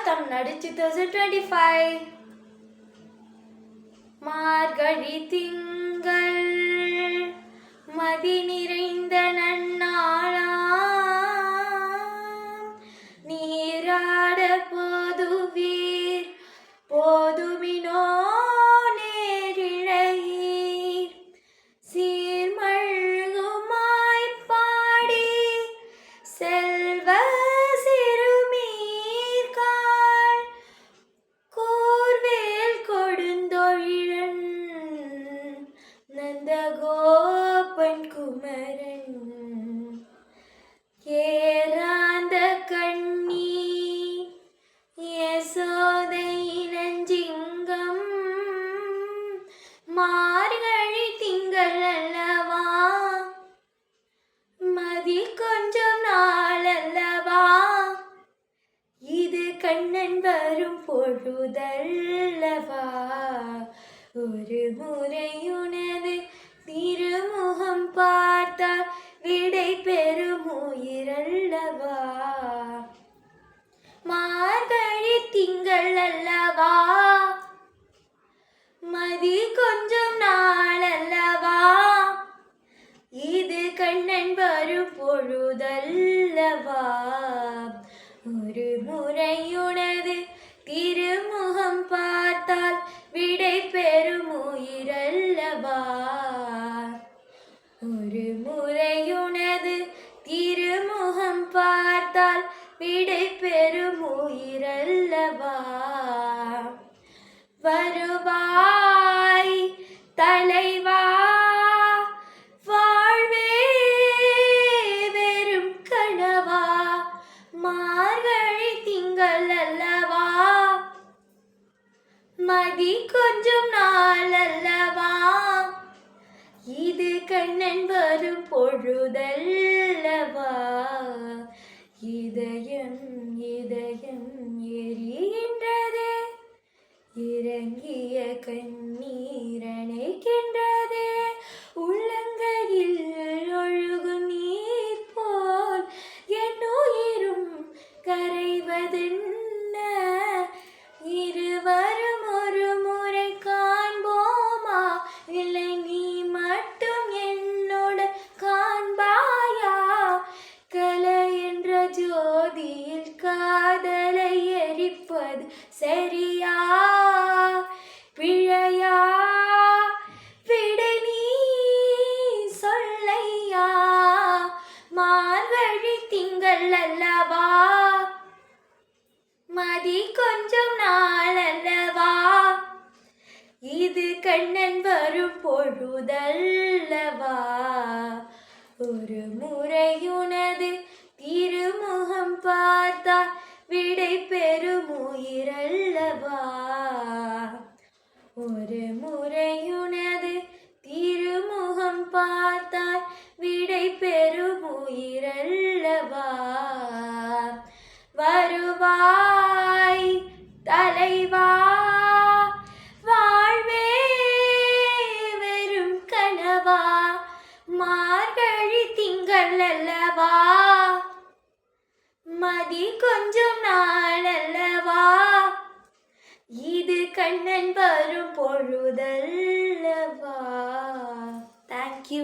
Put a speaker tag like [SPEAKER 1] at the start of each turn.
[SPEAKER 1] தமிழ்நாடு 2025 மார்கழி திங்கள் மதி நிறைந்த நன்னாளாம் நீராட போதுவீர் போதுமினோ நேரிழையீர் சீர்மழ்குமாய் பாடி செல்வ சிறுமீர்காள் கூர்வேல் கொடுந்தொழிலன் நந்தகோபன் குமரன் ஏராந்த கண்ணி யசோதை நஞ்சிங்கம் மார்கழி திங்கள் அல்லவா மதி கொஞ்சம் நாள் அல்லவா இது கண்ணன் வரும் பொழுதல்லவா ஒரு முறையுனது திருமுகம் பார்த்தால் விடை பெறும் உயிரல்லவா மார்கழி திங்கள் அல்லவா மதி கொஞ்சம் நாள் அல்லவா இது கண்ணன் வரும் பொழுதல்லவா ஒரு முறையுனது திருமுகம் பார்த்தால் விடை பெறும் உயிரல்லவா ஒரு முறையுனது திருமுகம் பார்த்தால் விடை பெறும் உயிரல்லவா வருவாய் தலைவா வாழ்வே வெறும் கனவா மார்கழி திங்கள் அல்லவா மதி கொஞ்சம் நாள் அல்லவா இது கண்ணன் வரும் பொழுதல்லவா இதயம் இதயம் எரிகின்றதே இறங்கிய கண்ணீர் அணைக்கின்றதே உள்ளங்கையில் ஒழுகும் நீர் போல் என் உயிரும் கரைவதென்ன இருவரும் ஒரு முறை காண்போமா இல்லை நீ மட்டும் என்னோட காண்பாயா கலை என்ற ஜோதியில் காதலை எரிப்பது சரியா பிழையா விடை நீ சொல்லையா மார்கழி திங்கள் அல்லவா மதி கொஞ்சம் நாள் அல்லவா இது கண்ணன் வரும் பொழுதல்லவா ஒரு முறையுனது திருமுகம் பார்த்தால் விடை பெறும் உயிரல்லவா ஒரு முறையுனது திருமுகம் பார்த்தால் விடை பெறும் உயிரல்லவா வருவாய் தலைவா வாழ்வே வெறும் கனவா மார்கழி திங்கள் அல்லவா மதி கொஞ்சம் நாள் அல்லவா இது கண்ணன் வரும் பொழுதல்லவா. தேங்க்யூ.